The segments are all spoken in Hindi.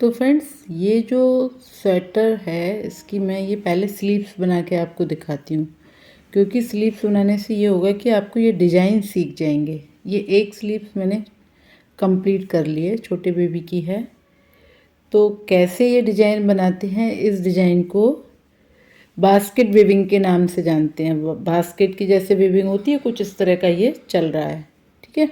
तो फ्रेंड्स, ये जो स्वेटर है इसकी मैं ये पहले स्लीव्स बना के आपको दिखाती हूँ, क्योंकि स्लीव्स बनाने से ये होगा कि आपको ये डिज़ाइन सीख जाएंगे। ये एक स्लीव्स मैंने कंप्लीट कर ली है, छोटे बेबी की है। तो कैसे ये डिज़ाइन बनाते हैं, इस डिज़ाइन को बास्केट वीविंग के नाम से जानते हैं। बास्केट की जैसे वीविंग होती है, कुछ इस तरह का ये चल रहा है। ठीक है,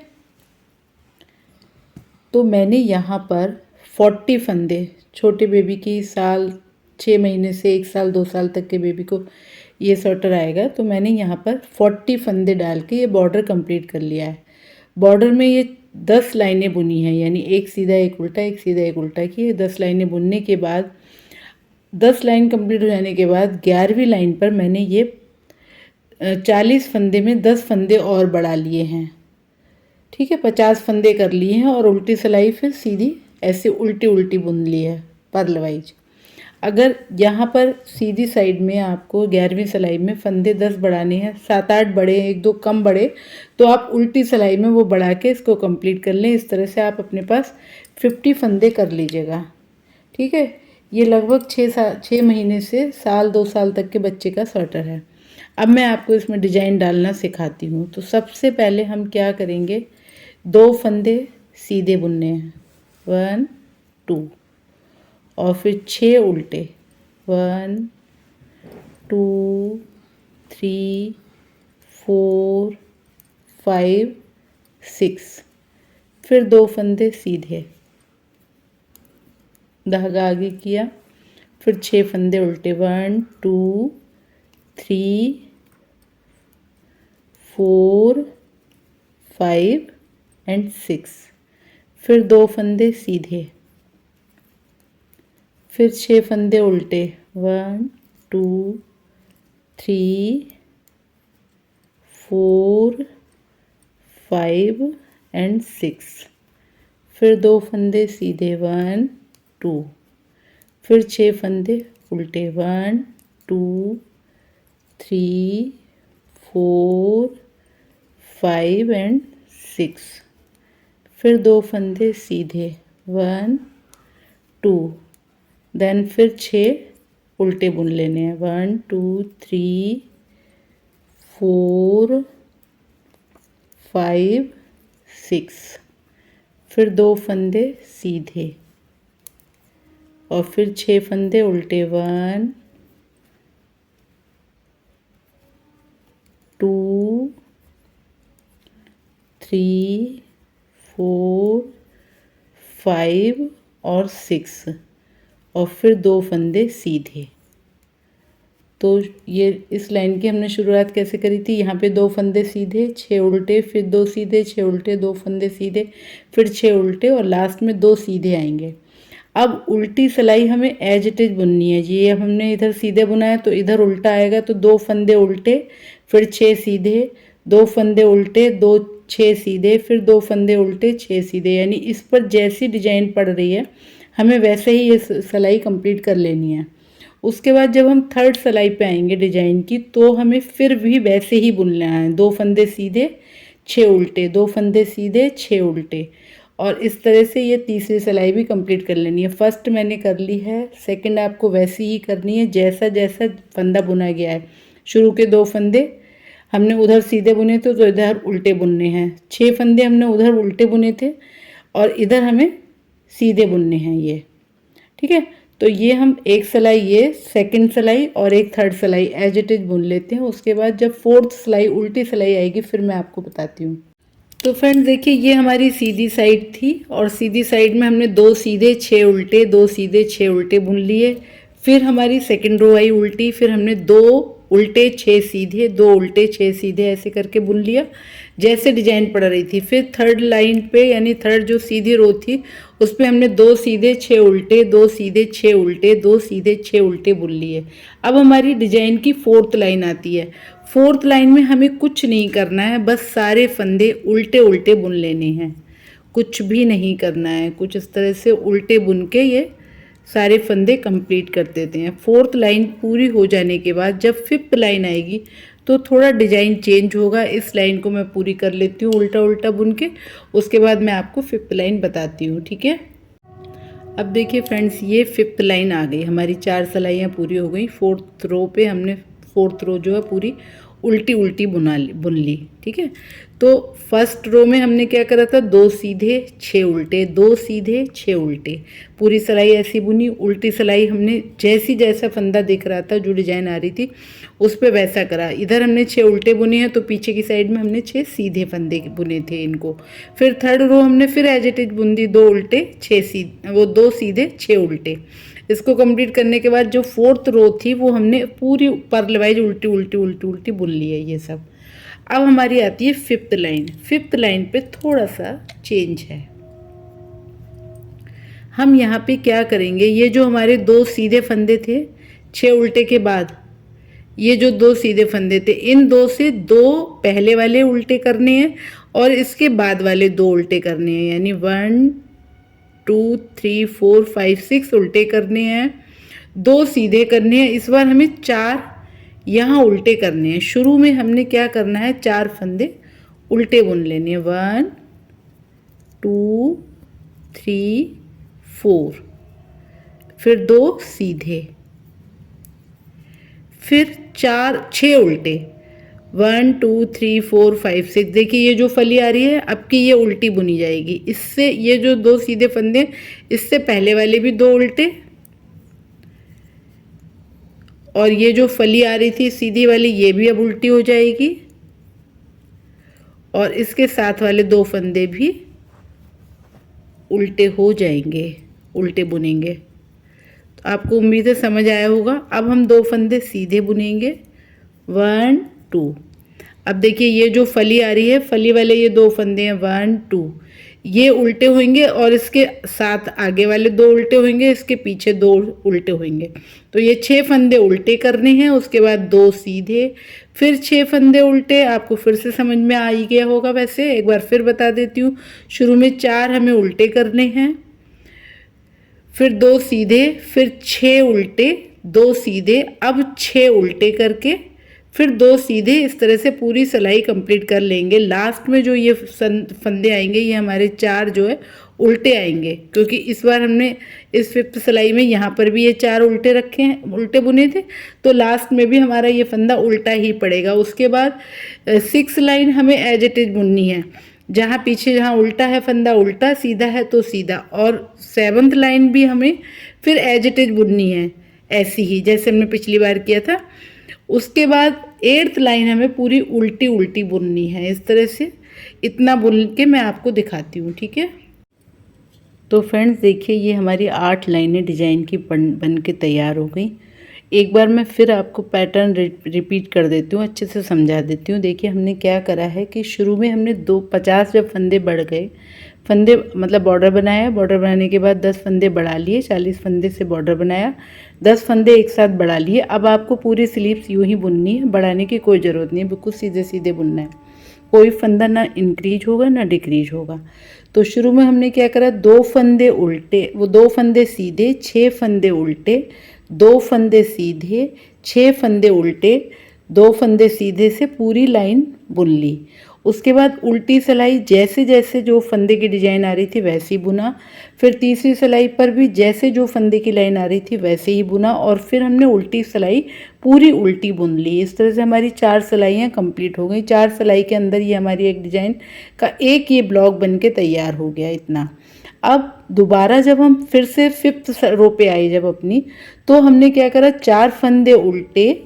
तो मैंने यहाँ पर 40 फंदे, छोटे बेबी की 6 महीने से 1 साल 2 साल तक के बेबी को ये स्वेटर आएगा, तो मैंने यहाँ पर 40 फंदे डाल के ये बॉर्डर कंप्लीट कर लिया है। बॉर्डर में ये 10 लाइनें बुनी हैं, यानी एक सीधा एक उल्टा, एक सीधा एक उल्टा की। ये 10 लाइनें बुनने के बाद 10 लाइन कंप्लीट हो जाने के बाद 11वीं लाइन पर मैंने ये 40 फंदे में 10 फंदे और बढ़ा लिए हैं। ठीक है, 50 फंदे कर लिए हैं और उल्टी सिलाई फिर सीधी ऐसे उल्टी उल्टी बुन ली है पर्ल वाइज। अगर यहाँ पर सीधी साइड में आपको 11वीं सिलाई में फंदे 10 बढ़ाने हैं, 7-8 बढ़े, 1-2 कम बढ़े, तो आप उल्टी सिलाई में वो बढ़ा के इसको कंप्लीट कर लें। इस तरह से आप अपने पास 50 फंदे कर लीजिएगा। ठीक है, ये लगभग 6 महीने से साल 2 साल तक के बच्चे का स्वेटर है। अब मैं आपको इसमें डिजाइन डालना सिखाती हूँ। तो सबसे पहले हम क्या करेंगे, 2 फंदे सीधे बुनने हैं, 1 2, और फिर 6 उल्टे, 1 2 3 4 5 6, फिर 2 फंदे सीधे, धागा आगे किया, फिर 6 फंदे उल्टे, 1 2 3 4 5 एंड 6, फिर 2 फंदे सीधे, फिर 6 फंदे उल्टे, 1 2 3 4 5 एंड 6, फिर 2 फंदे सीधे, 1 2, फिर 6 फंदे उल्टे, 1 2 3 4 5 एंड 6, फिर 2 फंदे सीधे, 1 2, देन फिर 6 उल्टे बुन लेने हैं, 1 2 3 4 5 6, फिर 2 फंदे सीधे और फिर 6 फंदे उल्टे, 1 2 3 4 5 और 6, और फिर 2 फंदे सीधे। तो ये इस लाइन की हमने शुरुआत कैसे करी थी, यहाँ पे 2 फंदे सीधे, 6 उल्टे, फिर 2 सीधे, 6 उल्टे, 2 फंदे सीधे, फिर 6 उल्टे और लास्ट में 2 सीधे आएंगे। अब उल्टी सिलाई हमें एज इट इज बुननी है। ये हमने इधर सीधे बुना है तो इधर उल्टा आएगा, तो 2 फंदे उल्टे, फिर 6 सीधे, 2 फंदे उल्टे, 2 6 सीधे, फिर 2 फंदे उल्टे, 6 सीधे। यानी इस पर जैसी डिजाइन पड़ रही है हमें वैसे ही ये सिलाई कंप्लीट कर लेनी है। उसके बाद जब हम थर्ड सिलाई पे आएंगे डिजाइन की, तो हमें फिर भी वैसे ही बुनना है, 2 फंदे सीधे 6 उल्टे, 2 फंदे सीधे 6 उल्टे, और इस तरह से ये तीसरी सिलाई भी कंप्लीट कर लेनी है। फर्स्ट मैंने कर ली है, सेकंड आपको वैसी ही करनी है जैसा जैसा फंदा बुना गया है। शुरू के 2 फंदे हमने उधर सीधे बुने थे तो इधर उल्टे बुनने हैं, 6 फंदे हमने उधर उल्टे बुने थे और इधर हमें सीधे बुनने हैं ये। ठीक है, तो ये हम एक सिलाई, ये सेकंड सिलाई और एक थर्ड सिलाई एज इट इज बुन लेते हैं। उसके बाद जब फोर्थ सिलाई उल्टी सिलाई आएगी फिर मैं आपको बताती हूँ। तो फ्रेंड्स देखिए, ये हमारी सीधी साइड थी और सीधी साइड में हमने 2 सीधे 6 उल्टे, 2 सीधे 6 उल्टे बुन लिए। फिर हमारी सेकंड रो आई उल्टी, फिर हमने 2 उल्टे 6 सीधे, 2 उल्टे 6 सीधे ऐसे करके बुन लिया जैसे डिजाइन पड़ रही थी। फिर थर्ड लाइन पे यानी थर्ड जो सीधी रो थी उस पर हमने 2 सीधे 6 उल्टे, 2 सीधे 6 उल्टे, 2 सीधे 6 उल्टे बुन लिए। अब हमारी डिजाइन की फोर्थ लाइन आती है। फोर्थ लाइन में हमें कुछ नहीं करना है, बस सारे फंदे उल्टे उल्टे बुन लेने हैं, कुछ भी नहीं करना है। कुछ इस तरह से उल्टे बुन के ये सारे फंदे कंप्लीट कर देते हैं। फोर्थ लाइन पूरी हो जाने के बाद जब फिफ्थ लाइन आएगी तो थोड़ा डिजाइन चेंज होगा। इस लाइन को मैं पूरी कर लेती हूँ उल्टा उल्टा बुन के, उसके बाद मैं आपको फिफ्थ लाइन बताती हूँ। ठीक है, अब देखिए फ्रेंड्स, ये 5th लाइन आ गई, हमारी 4 सिलाइयाँ पूरी हो गई। 4th रो पे हमने 4th रो जो है पूरी उल्टी उल्टी बुन ली। ठीक है, तो फर्स्ट रो में हमने क्या करा था, 2 सीधे 6 उल्टे, 2 सीधे 6 उल्टे, पूरी सिलाई ऐसी बुनी। उल्टी सिलाई हमने जैसा फंदा दिख रहा था, जो डिजाइन आ रही थी उस पर वैसा करा। इधर हमने 6 उल्टे बुने हैं, तो पीछे की साइड में हमने 6 सीधे फंदे बुने थे इनको। फिर थर्ड रो हमने फिर एज इट इज बुन दी, 2 उल्टे 6 सीधे, वो 2 सीधे 6 उल्टे। इसको कंप्लीट करने के बाद जो 4th रो थी वो हमने पूरी पर्ल वाइज उल्टी उल्टी उल्टी उल्टी बुन ली है ये सब। अब हमारी आती है 5th लाइन। 5th लाइन पे थोड़ा सा चेंज है। हम यहाँ पे क्या करेंगे, ये जो हमारे 2 सीधे फंदे थे 6 उल्टे के बाद, ये जो 2 सीधे फंदे थे, इन 2 से 2 पहले वाले उल्टे करने हैं और इसके बाद वाले 2 उल्टे करने हैं, यानी 1 2 3 4 5 6 उल्टे करने हैं, 2 सीधे करने हैं। इस बार हमें 4 यहाँ उल्टे करने हैं। शुरू में हमने क्या करना है, 4 फंदे उल्टे बुन लेने हैं, 1 2 3 4, फिर 2 सीधे, फिर 6 उल्टे, 1 2 3 4 5 6। देखिए ये जो फली आ रही है अब की ये उल्टी बुनी जाएगी। इससे ये जो 2 सीधे फंदे, इससे पहले वाले भी 2 उल्टे, और ये जो फली आ रही थी सीधी वाली, ये भी अब उल्टी हो जाएगी, और इसके साथ वाले 2 फंदे भी उल्टे हो जाएंगे, उल्टे बुनेंगे। तो आपको उम्मीद है समझ आया होगा। अब हम 2 फंदे सीधे बुनेंगे, 1 2। अब देखिए ये जो फली आ रही है, फली वाले ये 2 फंदे हैं, 1 2, ये उल्टे होंगे और इसके साथ आगे वाले 2 उल्टे होंगे, इसके पीछे 2 उल्टे होंगे। तो ये 6 फंदे उल्टे करने हैं, उसके बाद 2 सीधे, फिर 6 फंदे उल्टे। आपको फिर से समझ में आ ही गया होगा, वैसे एक बार फिर बता देती हूँ। शुरू में 4 हमें उल्टे करने हैं, फिर 2 सीधे, फिर 6 उल्टे, 2 सीधे, अब 6 उल्टे करके फिर 2 सीधे, इस तरह से पूरी सिलाई कंप्लीट कर लेंगे। लास्ट में जो ये फंदे आएंगे, ये हमारे 4 जो है उल्टे आएंगे, क्योंकि इस बार हमने इस 5th सिलाई में यहाँ पर भी ये 4 उल्टे रखे हैं, उल्टे बुने थे, तो लास्ट में भी हमारा ये फंदा उल्टा ही पड़ेगा। उसके बाद 6 लाइन हमें एज इट इज बुननी है, जहाँ पीछे जहाँ उल्टा है फंदा उल्टा, सीधा है तो सीधा, और 7th लाइन भी हमें फिर एज इट इज बुननी है, ऐसी ही जैसे हमने पिछली बार किया था। उसके बाद 8th लाइन हमें पूरी उल्टी उल्टी बुननी है, इस तरह से। इतना बुन के मैं आपको दिखाती हूँ, ठीक है। तो फ्रेंड्स देखिए, ये हमारी 8 लाइनें डिजाइन की बन के तैयार हो गई। एक बार मैं फिर आपको पैटर्न रिपीट कर देती हूँ, अच्छे से समझा देती हूँ। देखिए हमने क्या करा है कि शुरू में हमने 50 जब फंदे बढ़ गए, फंदे मतलब बॉर्डर बनाया, बॉर्डर बनाने के बाद 10 फंदे बढ़ा लिए, 40 फंदे से बॉर्डर बनाया, 10 फंदे एक साथ बढ़ा लिए। अब आपको पूरी स्लीव्स यूं ही बुननी है, बढ़ाने की कोई ज़रूरत नहीं है, बिल्कुल सीधे सीधे बुनना है। कोई फंदा ना इंक्रीज होगा ना डिक्रीज होगा। तो शुरू में हमने क्या करा, 2 फंदे उल्टे, वो 2 फंदे सीधे, 6 फंदे उल्टे, 2 फंदे सीधे, 6 फंदे उल्टे, 2 फंदे सीधे से पूरी लाइन बुन ली। उसके बाद उल्टी सिलाई जैसे जैसे जो फंदे की डिजाइन आ रही थी वैसे ही बुना, फिर तीसरी सिलाई पर भी जैसे जो फंदे की लाइन आ रही थी वैसे ही बुना, और फिर हमने उल्टी सिलाई पूरी उल्टी बुन ली। इस तरह से हमारी 4 सिलाइयाँ कंप्लीट हो गई। 4 सिलाई के अंदर ये हमारी एक डिजाइन का एक ये ब्लॉक बन के तैयार हो गया इतना। अब दोबारा जब हम फिर से 5th रो पे आए जब अपनी, तो हमने क्या करा, 4 फंदे उल्टे,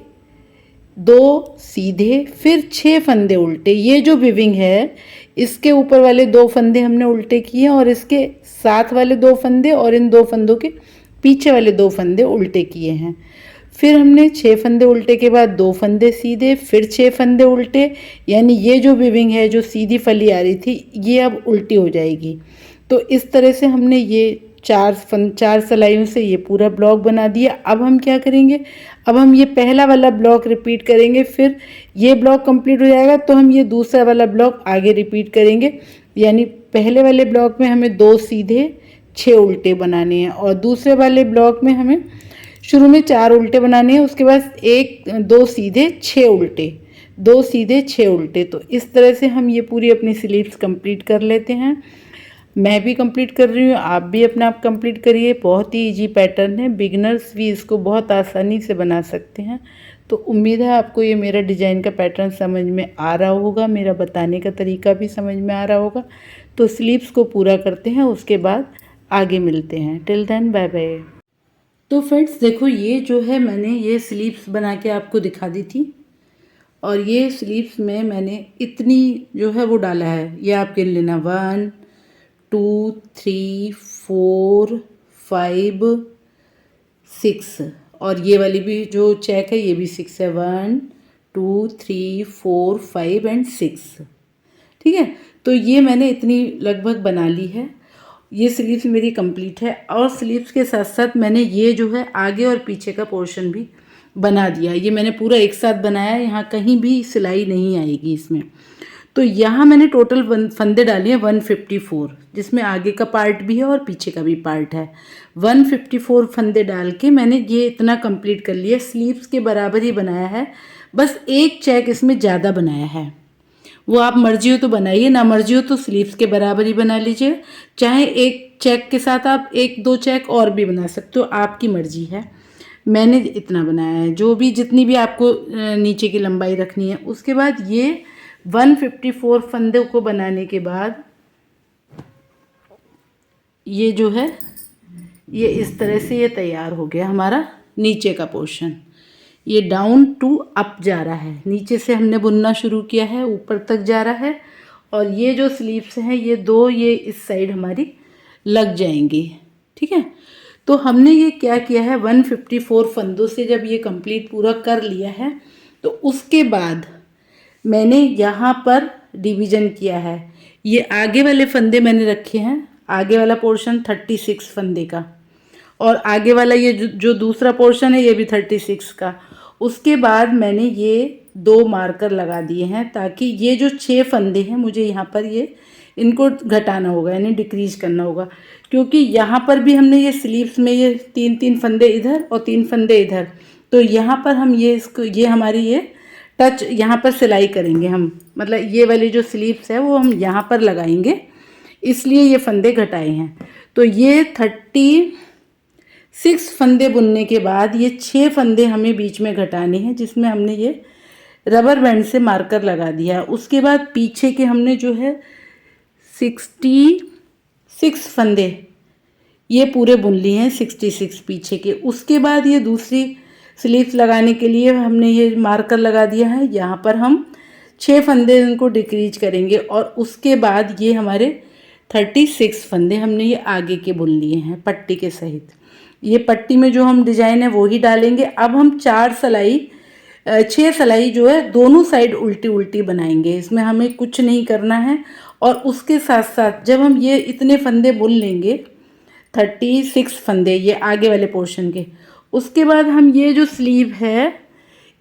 2 सीधे, फिर 6 फंदे उल्टे। ये जो विविंग है इसके ऊपर वाले 2 फंदे हमने उल्टे किए, और इसके साथ वाले 2 फंदे और इन 2 फंदों के पीछे वाले 2 फंदे उल्टे किए हैं। फिर हमने 6 फंदे उल्टे के बाद 2 फंदे सीधे, फिर 6 फंदे उल्टे, यानी ये जो विविंग है जो सीधी फली आ रही थी ये अब उल्टी हो जाएगी। तो इस तरह से हमने ये 4 सिलाइयों से ये पूरा ब्लॉक बना दिया। अब हम क्या करेंगे, अब हम ये पहला वाला ब्लॉक रिपीट करेंगे, फिर ये ब्लॉक कंप्लीट हो जाएगा तो हम ये दूसरा वाला ब्लॉक आगे रिपीट करेंगे। यानी पहले वाले ब्लॉक में हमें 2 सीधे 6 उल्टे बनाने हैं, और दूसरे वाले ब्लॉक में हमें शुरू में 4 उल्टे बनाने हैं, उसके बाद 2 सीधे 6 उल्टे, 2 सीधे 6 उल्टे। तो इस तरह से हम ये पूरी अपनी स्लीव्स कंप्लीट कर लेते हैं। मैं भी कंप्लीट कर रही हूँ, आप भी अपना आप कंप्लीट करिए। बहुत ही इजी पैटर्न है, बिगिनर्स भी इसको बहुत आसानी से बना सकते हैं। तो उम्मीद है आपको ये मेरा डिज़ाइन का पैटर्न समझ में आ रहा होगा, मेरा बताने का तरीका भी समझ में आ रहा होगा। तो स्लीव्स को पूरा करते हैं, उसके बाद आगे मिलते हैं। Till then bye bye. तो फ्रेंड्स देखो, ये जो है मैंने ये स्लीव्स बना के आपको दिखा दी थी, और ये स्लीव्स में मैंने इतनी जो है वो डाला है। ये आप गिन लेना, 1 2 3 4 5 6, और ये वाली भी जो चेक है ये भी 6 है। 1 2 3 4 5 एंड 6। ठीक है, तो ये मैंने इतनी लगभग बना ली है। ये स्लीव्स मेरी कंप्लीट है, और स्लीव्स के साथ साथ मैंने ये जो है आगे और पीछे का पोर्शन भी बना दिया। ये मैंने पूरा एक साथ बनाया, यहाँ कहीं भी सिलाई नहीं आएगी इसमें। तो यहाँ मैंने टोटल फंदे डाले हैं 154, जिसमें आगे का पार्ट भी है और पीछे का भी पार्ट है। 154 फंदे डाल के मैंने ये इतना कंप्लीट कर लिया। स्लीव्स के बराबर ही बनाया है, बस एक चेक इसमें ज़्यादा बनाया है। वो आप मर्जी हो तो बनाइए, ना मर्जी हो तो स्लीव्स के बराबर ही बना लीजिए। चाहे एक चेक के साथ आप 1-2 चेक और भी बना सकते हो, आपकी मर्जी है। मैंने इतना बनाया है, जो भी जितनी भी आपको नीचे की लंबाई रखनी है। उसके बाद ये 154 फंदे को बनाने के बाद ये जो है ये इस तरह से ये तैयार हो गया हमारा नीचे का पोर्शन। ये डाउन टू अप जा रहा है, नीचे से हमने बुनना शुरू किया है, ऊपर तक जा रहा है। और ये जो स्लीव्स हैं ये दो, ये इस साइड हमारी लग जाएंगी। ठीक है, तो हमने ये क्या किया है, 154 फंदों से जब ये कंप्लीट पूरा कर लिया है, तो उसके बाद मैंने यहाँ पर डिवीज़न किया है। ये आगे वाले फंदे मैंने रखे हैं, आगे वाला पोर्शन 36 फंदे का, और आगे वाला ये जो दूसरा पोर्शन है ये भी 36 का। उसके बाद मैंने ये 2 मार्कर लगा दिए हैं, ताकि ये जो 6 फंदे हैं मुझे यहाँ पर ये इनको घटाना होगा, यानी डिक्रीज करना होगा। क्योंकि यहाँ पर भी हमने ये स्लीव्स में ये 3-3 फंदे इधर और 3 फंदे इधर, तो यहाँ पर हम ये इसको ये हमारी ये टच यहाँ पर सिलाई करेंगे हम, मतलब ये वाली जो स्लीव्स है वो हम यहाँ पर लगाएंगे, इसलिए ये फंदे घटाए हैं। तो ये 36 फंदे बुनने के बाद ये 6 फंदे हमें बीच में घटाने हैं, जिसमें हमने ये रबर बैंड से मार्कर लगा दिया। उसके बाद पीछे के हमने जो है 66 फंदे ये पूरे बुन लिए हैं, 66 पीछे के। उसके बाद ये दूसरी स्लीव्स लगाने के लिए हमने ये मार्कर लगा दिया है, यहाँ पर हम 6 फंदे इनको डिक्रीज करेंगे, और उसके बाद ये हमारे 36 फंदे हमने ये आगे के बुन लिए हैं पट्टी के सहित। ये पट्टी में जो हम डिजाइन है वो ही डालेंगे। अब हम 6 सिलाई जो है दोनों साइड उल्टी उल्टी बनाएंगे, इसमें हमें कुछ नहीं करना है। और उसके साथ साथ जब हम ये इतने फंदे बुन लेंगे, 36 फंदे ये आगे वाले पोर्शन के, उसके बाद हम ये जो स्लीव है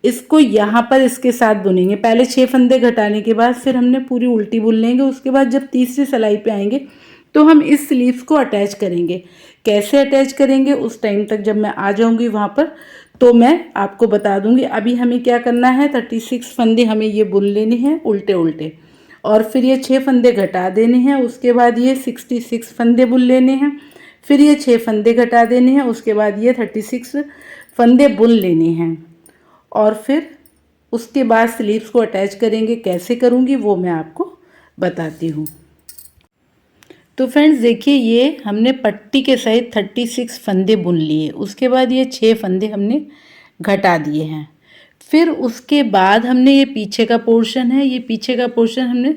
इसको यहाँ पर इसके साथ बुनेंगे। पहले 6 फंदे घटाने के बाद फिर हमने पूरी उल्टी बुन लेंगे। उसके बाद जब तीसरी सिलाई पे आएंगे तो हम इस स्लीव्स को अटैच करेंगे। कैसे अटैच करेंगे उस टाइम तक जब मैं आ जाऊंगी वहाँ पर तो मैं आपको बता दूंगी। अभी हमें क्या करना है, 36 फंदे हमें ये बुन लेने हैं उल्टे उल्टे, और फिर ये 6 फंदे घटा देने हैं। उसके बाद ये 66 फंदे बुन लेने हैं, फिर ये 6 फंदे घटा देने हैं। उसके बाद ये 36 फंदे बुन लेने हैं, और फिर उसके बाद स्लीव्स को अटैच करेंगे। कैसे करूँगी वो मैं आपको बताती हूँ। तो फ्रेंड्स देखिए, ये हमने पट्टी के सहित 36 फंदे बुन लिए। उसके बाद ये 6 फंदे हमने घटा दिए हैं। फिर उसके बाद हमने ये पीछे का पोर्शन है, ये पीछे का पोर्शन हमने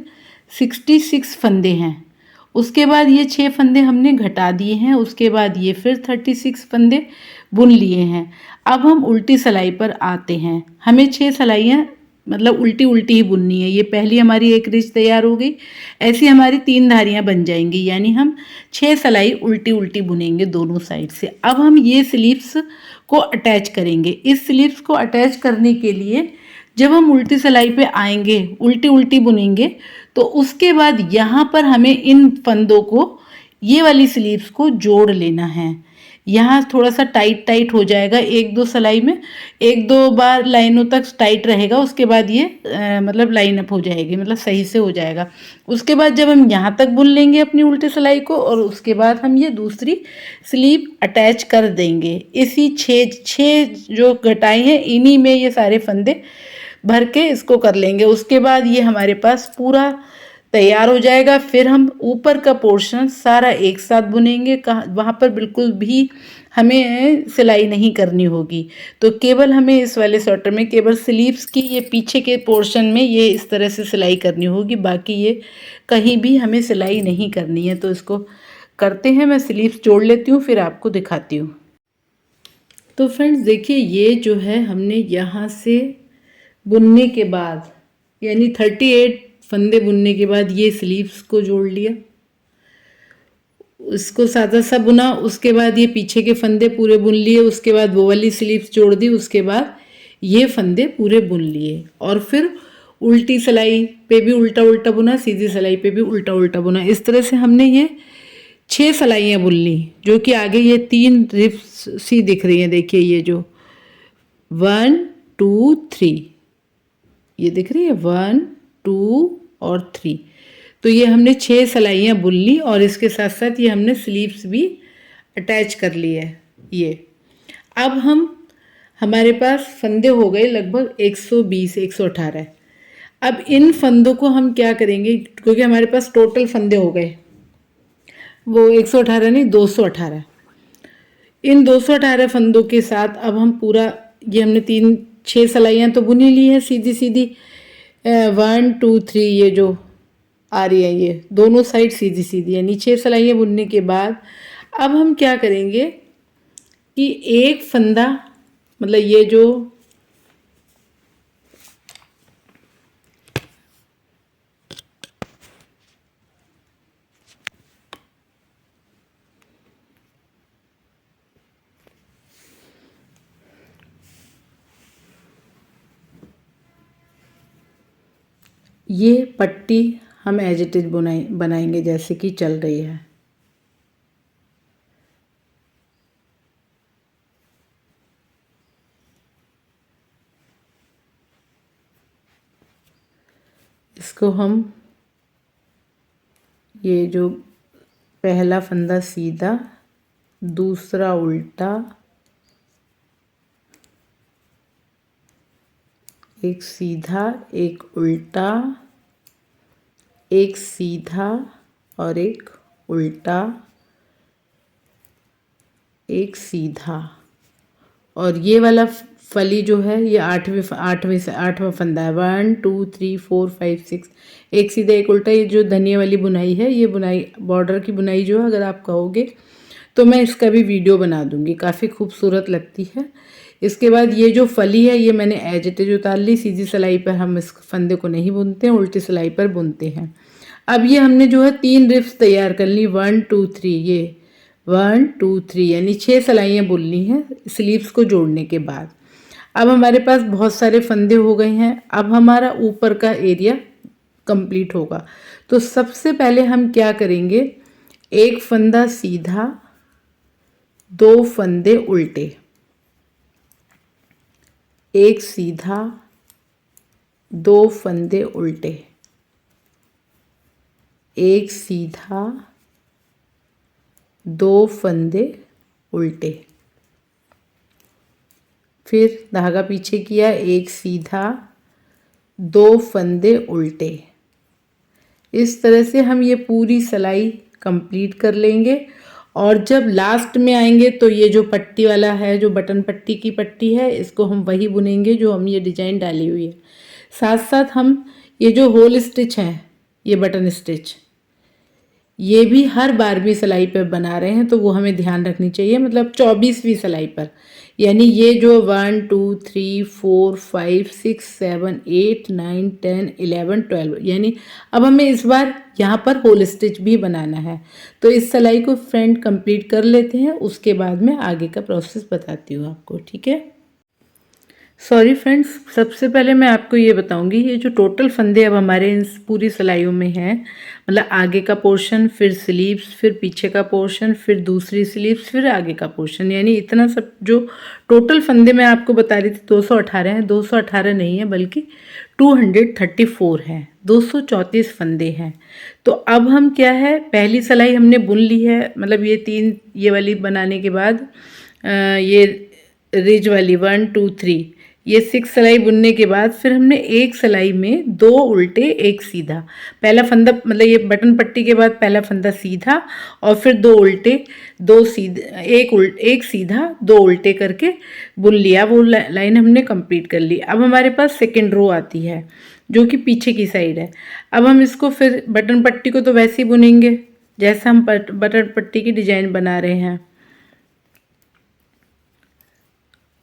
66 फंदे हैं। उसके बाद ये 6 फंदे हमने घटा दिए हैं। उसके बाद ये फिर 36 फंदे बुन लिए हैं। अब हम उल्टी सिलाई पर आते हैं। हमें 6 सिलाइयाँ मतलब उल्टी उल्टी ही बुननी है। ये पहली हमारी एक रिच तैयार हो गई, ऐसी हमारी 3 धारियाँ बन जाएंगी, यानी हम 6 सिलाई उल्टी उल्टी बुनेंगे दोनों साइड से। अब हम ये स्लीव्स को अटैच करेंगे। इस स्लीव्स को अटैच करने के लिए जब हम उल्टी सिलाई पे आएंगे, उल्टी उल्टी बुनेंगे, तो उसके बाद यहाँ पर हमें इन फंदों को, ये वाली स्लीव्स को जोड़ लेना है। यहाँ थोड़ा सा टाइट टाइट हो जाएगा, एक दो सिलाई में, एक दो बार लाइनों तक टाइट रहेगा, उसके बाद ये मतलब लाइन अप हो जाएगी, मतलब सही से हो जाएगा। उसके बाद जब हम यहाँ तक बुन लेंगे अपनी उल्टी सिलाई को, और उसके बाद हम ये दूसरी स्लीव अटैच कर देंगे। इसी छः जो घटाई हैं इन्हीं में ये सारे फंदे भर के इसको कर लेंगे। उसके बाद ये हमारे पास पूरा तैयार हो जाएगा। फिर हम ऊपर का पोर्शन सारा एक साथ बुनेंगे, वहाँ पर बिल्कुल भी हमें सिलाई नहीं करनी होगी। तो केवल हमें इस वाले स्वेटर में केवल स्लीव्स की ये पीछे के पोर्शन में ये इस तरह से सिलाई करनी होगी, बाकी ये कहीं भी हमें सिलाई नहीं करनी है। तो इसको करते हैं, मैं स्लीव्स जोड़ लेती हूँ फिर आपको दिखाती हूँ। तो फ्रेंड्स देखिए, ये जो है हमने यहाँ से बुनने के बाद यानी 38 फंदे बुनने के बाद ये स्लीव्स को जोड़ लिया, उसको सादा सा बुना। उसके बाद ये पीछे के फंदे पूरे बुन लिए, उसके बाद वो वाली स्लीव्स जोड़ दी, उसके बाद ये फंदे पूरे बुन लिए, और फिर उल्टी सिलाई पे भी उल्टा उल्टा बुना, सीधी सिलाई पे भी उल्टा उल्टा बुना। इस तरह से हमने ये 6 सिलाइयाँ बुन ली, जो कि आगे ये 3 रिप्स सी दिख रही हैं। देखिए ये जो 1 2 3 ये दिख रही है, 1 2 और 3। तो ये हमने 6 सिलाइयाँ बुन ली, और इसके साथ साथ ये हमने स्लीव्स भी अटैच कर ली है। ये अब हमारे पास फंदे हो गए लगभग 120 118। अब इन फंदों को हम क्या करेंगे, क्योंकि हमारे पास टोटल फंदे हो गए वो 118 नहीं 218। इन 218 फंदों के साथ अब हम पूरा ये हमने 6 सिलाइयाँ तो बुनी ली है सीधी सीधी, 1 2 3 ये जो आ रही है ये दोनों साइड सीधी सीधी, यानी 6 सिलाइयाँ बुनने के बाद अब हम क्या करेंगे कि एक फंदा, मतलब ये जो ये पट्टी हम एज इट इज बनाएंगे जैसे कि चल रही है। इसको हम ये जो पहला फंदा सीधा, दूसरा उल्टा, एक सीधा एक उल्टा, एक सीधा और एक उल्टा, एक सीधा, और ये वाला फली जो है ये आठवां फंदा है। 1 2 3 4 5 6, एक सीधा एक उल्टा। ये जो धनिया वाली बुनाई है, ये बुनाई बॉर्डर की बुनाई जो है, अगर आप कहोगे तो मैं इसका भी वीडियो बना दूंगी, काफ़ी खूबसूरत लगती है। इसके बाद ये जो फली है ये मैंने एज इट इज उतार ली। सीधी सिलाई पर हम इस फंदे को नहीं बुनते हैं, उल्टी सिलाई पर बुनते हैं। अब ये हमने जो है 3 रिप्स तैयार कर ली, 1 2 3, ये 1 2 3 यानी 6 सिलाइयाँ बुन ली हैं स्लीव्स को जोड़ने के बाद। अब हमारे पास बहुत सारे फंदे हो गए हैं। अब हमारा ऊपर का एरिया कंप्लीट होगा। तो सबसे पहले हम क्या करेंगे, एक फंदा सीधा, 2 फंदे उल्टे, एक सीधा, 2 फंदे उल्टे, एक सीधा, 2 फंदे उल्टे, फिर धागा पीछे किया, एक सीधा, 2 फंदे उल्टे। इस तरह से हम ये पूरी सिलाई कंप्लीट कर लेंगे। और जब लास्ट में आएंगे तो ये जो पट्टी वाला है, जो बटन पट्टी की पट्टी है, इसको हम वही बुनेंगे जो हम ये डिजाइन डाली हुई है। साथ साथ हम ये जो होल स्टिच है, ये बटन स्टिच, ये भी हर 12वीं सिलाई पर बना रहे हैं, तो वो हमें ध्यान रखनी चाहिए, मतलब 24वीं सिलाई पर। यानी ये जो 1 2 3 4 5 6 7 8 9 10 11 12, यानी अब हमें इस बार यहाँ पर होल स्टिच भी बनाना है। तो इस सिलाई को फ्रेंड कंप्लीट कर लेते हैं, उसके बाद मैं आगे का प्रोसेस बताती हूँ आपको, ठीक है। सॉरी फ्रेंड्स, सबसे पहले मैं आपको ये बताऊंगी, ये जो टोटल फंदे अब हमारे इन पूरी सिलाइयों में हैं, मतलब आगे का पोर्शन, फिर स्लीव्स, फिर पीछे का पोर्शन, फिर दूसरी स्लीव्स, फिर आगे का पोर्शन, यानी इतना सब जो टोटल फंदे मैं आपको बता रही थी 218 हैं, 218 नहीं है बल्कि 234 हैं, 234 फंदे हैं। तो अब हम क्या है, पहली सिलाई हमने बुन ली है, मतलब ये 3 ये वाली बनाने के बाद ये रिज वाली 1 2 3 ये 6 सिलाई बुनने के बाद फिर हमने एक सिलाई में 2 उल्टे एक सीधा, पहला फंदा मतलब ये बटन पट्टी के बाद पहला फंदा सीधा और फिर 2 उल्टे 2 सीधे एक सीधा 2 उल्टे करके बुन लिया। वो लाइन हमने कंप्लीट कर ली। अब हमारे पास सेकेंड रो आती है जो कि पीछे की साइड है। अब हम इसको फिर बटन पट्टी को तो वैसे ही बुनेंगे जैसा हम बटन पट्टी की डिजाइन बना रहे हैं।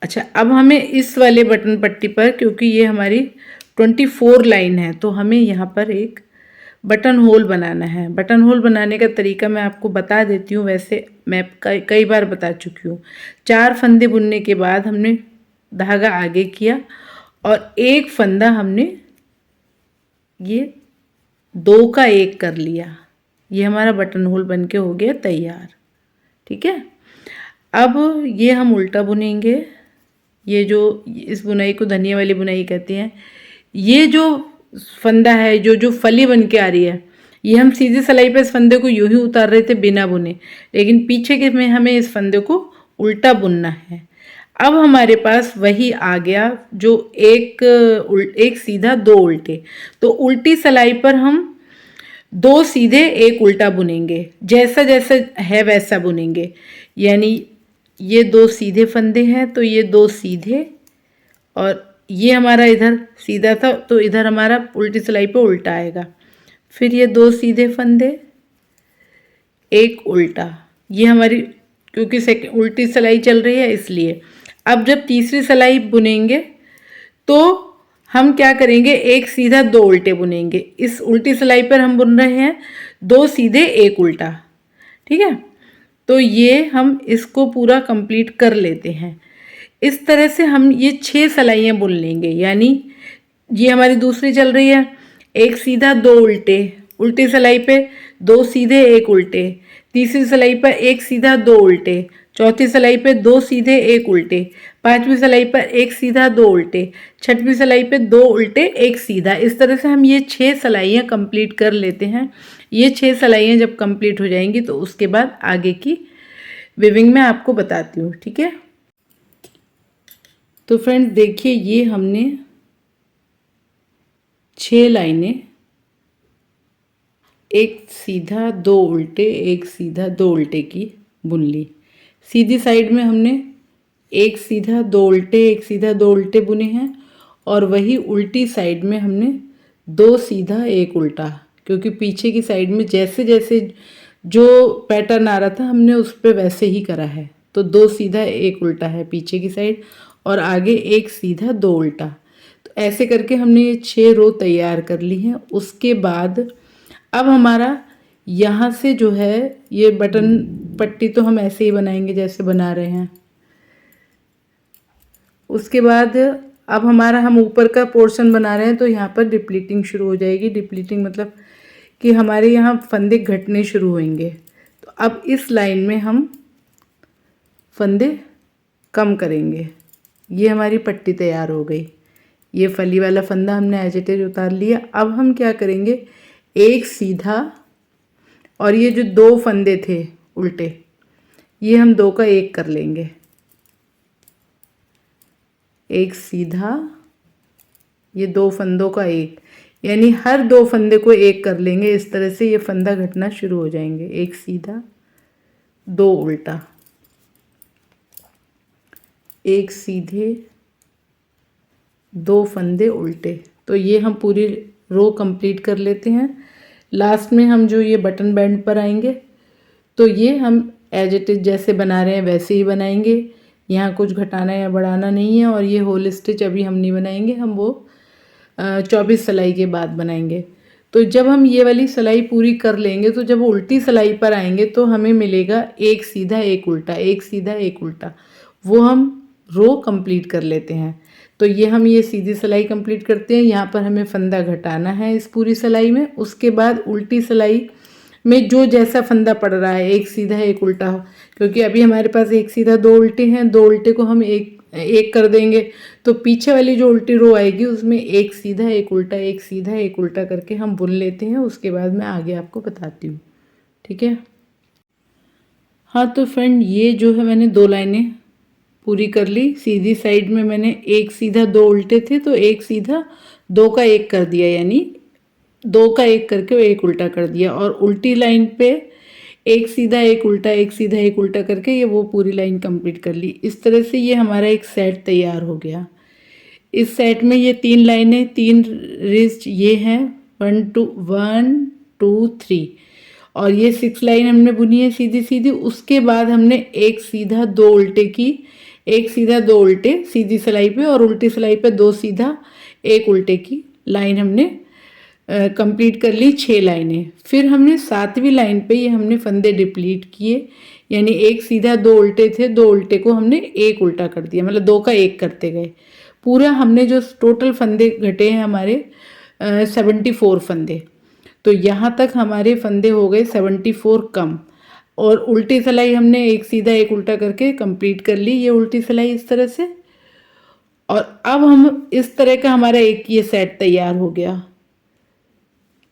अच्छा, अब हमें इस वाले बटन पट्टी पर, क्योंकि ये हमारी 24 लाइन है, तो हमें यहाँ पर एक बटन होल बनाना है। बटन होल बनाने का तरीका मैं आपको बता देती हूँ, वैसे मैं कई बार बता चुकी हूँ। 4 फंदे बुनने के बाद हमने धागा आगे किया और एक फंदा हमने ये 2 का 1 कर लिया। ये हमारा बटन होल बन के हो गया तैयार। ठीक है, अब ये हम उल्टा बुनेंगे। ये जो इस बुनाई को धनिया वाली बुनाई कहते हैं। ये जो फंदा है, जो फली बन के आ रही है, ये हम सीधी सिलाई पे इस फंदे को यूं ही उतार रहे थे बिना बुने, लेकिन पीछे के में हमें इस फंदे को उल्टा बुनना है। अब हमारे पास वही आ गया जो एक सीधा 2 उल्टे। तो उल्टी सिलाई पर हम 2 सीधे 1 उल्टा बुनेंगे, जैसा जैसा है वैसा बुनेंगे। यानी ये 2 सीधे फंदे हैं तो ये 2 सीधे, और ये हमारा इधर सीधा था तो इधर हमारा उल्टी सिलाई पे उल्टा आएगा। फिर ये 2 सीधे फंदे 1 उल्टा, ये हमारी क्योंकि उल्टी सिलाई चल रही है इसलिए। अब जब तीसरी सिलाई बुनेंगे तो हम क्या करेंगे, एक सीधा 2 उल्टे बुनेंगे। इस उल्टी सिलाई पर हम बुन रहे हैं 2 सीधे 1 उल्टा। ठीक है, तो ये हम इसको पूरा कंप्लीट कर लेते हैं। इस तरह से हम ये 6 सिलाइयाँ बुन लेंगे। यानी ये हमारी दूसरी चल रही है, एक सीधा 2 उल्टे, उल्टी सिलाई पे 2 सीधे 1 उल्टे, तीसरी सिलाई पर एक सीधा 2 उल्टे, चौथी सिलाई पे 2 सीधे 1 उल्टे, पांचवी सिलाई पर एक सीधा 2 उल्टे, छठवीं सिलाई पे 2 उल्टे 1 सीधा। इस तरह से हम ये 6 सिलाइयाँ कंप्लीट कर लेते हैं। ये 6 सिलाइयाँ जब कंप्लीट हो जाएंगी तो उसके बाद आगे की विविंग मैं आपको बताती हूँ। ठीक है, तो फ्रेंड्स देखिए, ये हमने 6 लाइनें, एक सीधा 2 उल्टे एक सीधा 2 उल्टे की बुन ली। सीधी साइड में हमने एक सीधा 2 उल्टे एक सीधा 2 उल्टे बुने हैं, और वही उल्टी साइड में हमने 2 सीधा 1 उल्टा, क्योंकि पीछे की साइड में जैसे जैसे जो पैटर्न आ रहा था हमने उस पर वैसे ही करा है। तो 2 सीधा 1 उल्टा है पीछे की साइड, और आगे एक सीधा 2 उल्टा। तो ऐसे करके हमने ये 6 रो तैयार कर ली हैं। उसके बाद अब हमारा यहाँ से जो है ये बटन पट्टी तो हम ऐसे ही बनाएंगे जैसे बना रहे हैं। उसके बाद अब हमारा हम ऊपर का पोर्शन बना रहे हैं, तो यहाँ पर डिप्लीटिंग शुरू हो जाएगी। डिप्लीटिंग मतलब कि हमारे यहाँ फंदे घटने शुरू होंगे। तो अब इस लाइन में हम फंदे कम करेंगे। ये हमारी पट्टी तैयार हो गई। ये फली वाला फंदा हमने एज इट इज उतार लिया। अब हम क्या करेंगे, एक सीधा, और ये जो 2 फंदे थे उल्टे, ये हम 2 का 1 कर लेंगे। एक सीधा, ये 2 फंदों का 1, यानी हर 2 फंदे को 1 कर लेंगे। इस तरह से ये फंदा घटना शुरू हो जाएंगे। एक सीधा 2 उल्टा, एक सीधे 2 फंदे उल्टे। तो ये हम पूरी रो कंप्लीट कर लेते हैं। लास्ट में हम जो ये बटन बैंड पर आएंगे तो ये हम एज इट इज जैसे बना रहे हैं वैसे ही बनाएंगे। यहाँ कुछ घटाना या बढ़ाना नहीं है। और ये होल स्टिच अभी हम नहीं बनाएंगे, हम वो 24 सिलाई के बाद बनाएंगे। तो जब हम ये वाली सिलाई पूरी कर लेंगे तो जब उल्टी सिलाई पर आएंगे तो हमें मिलेगा एक सीधा 1 उल्टा, एक सीधा 1 उल्टा। वो हम रो कंप्लीट कर लेते हैं। तो ये हम ये सीधी सिलाई कंप्लीट करते हैं। यहाँ पर हमें फंदा घटाना है इस पूरी सिलाई में। उसके बाद उल्टी सिलाई में जो जैसा फंदा पड़ रहा है, एक सीधा एक उल्टा, क्योंकि अभी हमारे पास एक सीधा दो उल्टे हैं, दो उल्टे को हम एक एक कर देंगे तो पीछे वाली जो उल्टी रो आएगी उसमें एक सीधा एक उल्टा, एक सीधा एक उल्टा करके हम बुन लेते हैं। उसके बाद मैं आगे आपको बताती हूँ, ठीक है। हाँ तो फ्रेंड, ये जो है मैंने 2 लाइनें पूरी कर ली। सीधी साइड में मैंने एक सीधा दो उल्टे थे तो एक सीधा दो का एक कर दिया, यानी 2 का 1 करके एक उल्टा कर दिया, और उल्टी लाइन पे एक सीधा एक उल्टा, एक सीधा एक उल्टा करके ये वो पूरी लाइन कंप्लीट कर ली। इस तरह से ये हमारा एक सेट तैयार हो गया। इस सेट में ये 3 लाइनें, 3 रिस्ट ये हैं, 1 2 3, और ये 6 लाइन हमने बुनी है सीधी सीधी। उसके बाद हमने एक सीधा दो उल्टे की, एक सीधा दो उल्टे सीधी सिलाई पे, और उल्टी सिलाई पे 2 सीधा एक उल्टे की लाइन हमने कंप्लीट कर ली, 6 लाइनें। फिर हमने 7वीं लाइन पे ये हमने फंदे डिप्लीट किए, यानी एक सीधा दो उल्टे थे, दो उल्टे को हमने एक उल्टा कर दिया, मतलब 2 का 1 करते गए। पूरा हमने जो टोटल फंदे घटे हैं हमारे 74 फंदे, तो यहाँ तक हमारे फंदे हो गए 74 कम। और उल्टी सिलाई हमने एक सीधा एक उल्टा करके कंप्लीट कर ली, ये उल्टी सिलाई इस तरह से। और अब हम इस तरह का हमारा एक ये सेट तैयार हो गया,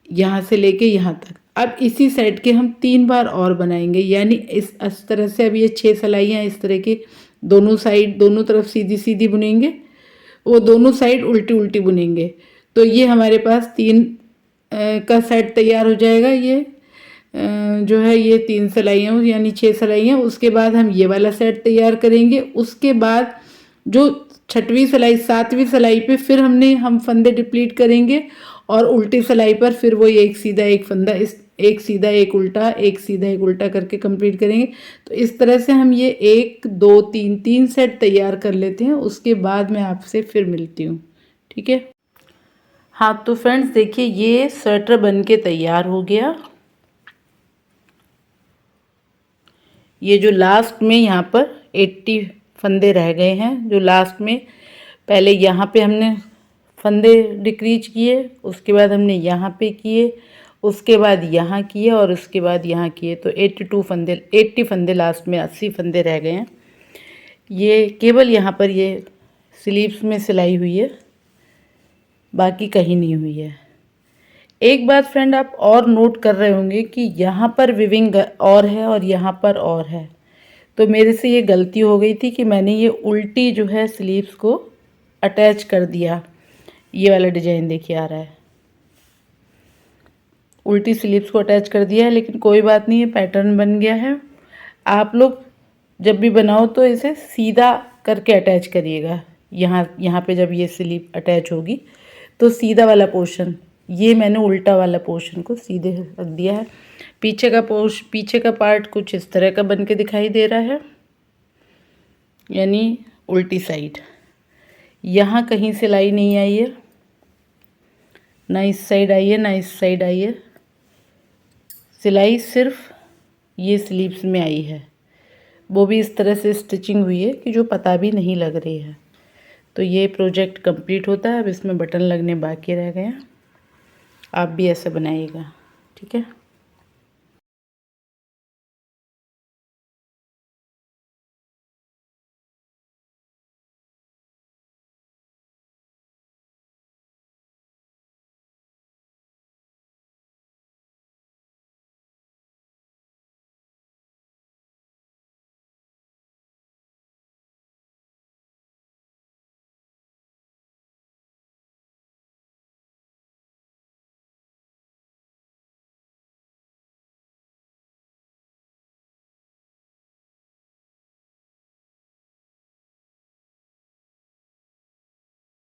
यहाँ से लेके यहाँ तक। अब इसी सेट के हम 3 बार और बनाएंगे, यानी इस तरह से। अब ये 6 सिलाइयाँ इस तरह की दोनों साइड, दोनों तरफ सीधी सीधी बुनेंगे, वो दोनों साइड उल्टी उल्टी बुनेंगे। तो ये हमारे पास 3 का सेट तैयार हो जाएगा। ये जो है ये 3 सिलाइयाँ यानी 6 सिलाइयाँ। उसके बाद हम ये वाला सेट तैयार करेंगे। उसके बाद जो 6वीं सिलाई 7वीं सिलाई पे फिर हम फंदे डिप्लीट करेंगे, और उल्टी सिलाई पर फिर वो एक सीधा एक फंदा, इस एक सीधा एक उल्टा, एक सीधा एक उल्टा करके कंप्लीट करेंगे। तो इस तरह से हम ये 1 2 3 सेट तैयार कर लेते हैं। उसके बाद मैं आपसे फिर मिलती हूँ, ठीक है। हाँ तो फ्रेंड्स देखिए, ये स्वेटर बन के तैयार हो गया। ये जो लास्ट में यहाँ पर 80 फंदे रह गए हैं, जो लास्ट में पहले यहाँ पे हमने फंदे डिक्रीज किए, उसके बाद हमने यहाँ पे किए, उसके बाद यहाँ किए, और उसके बाद यहाँ किए, तो 80 फंदे लास्ट में 80 फंदे रह गए हैं। ये केवल यहाँ पर ये स्लीव्स में सिलाई हुई है, बाकी कहीं नहीं हुई है। एक बात फ्रेंड आप और नोट कर रहे होंगे कि यहाँ पर विविंग और है और यहाँ पर और है, तो मेरे से ये गलती हो गई थी कि मैंने ये उल्टी जो है स्लीव्स को अटैच कर दिया। ये वाला डिजाइन देखिए आ रहा है, उल्टी स्लीव्स को अटैच कर दिया है, लेकिन कोई बात नहीं, ये पैटर्न बन गया है। आप लोग जब भी बनाओ तो इसे सीधा करके अटैच करिएगा। यहाँ पे जब ये स्लीव अटैच होगी तो सीधा वाला पोर्शन, ये मैंने उल्टा वाला पोर्शन को सीधे रख दिया है। पीछे का पार्ट कुछ इस तरह का बन के दिखाई दे रहा है, यानी उल्टी साइड। यहाँ कहीं सिलाई नहीं आई है, ना इस साइड आई है ना इस साइड आई है, सिलाई सिर्फ ये स्लीव्स में आई है, वो भी इस तरह से स्टिचिंग हुई है कि जो पता भी नहीं लग रही है। तो ये प्रोजेक्ट कंप्लीट होता है। अब इसमें बटन लगने बाकी रह गए हैं। आप भी ऐसे बनाइएगा, ठीक है।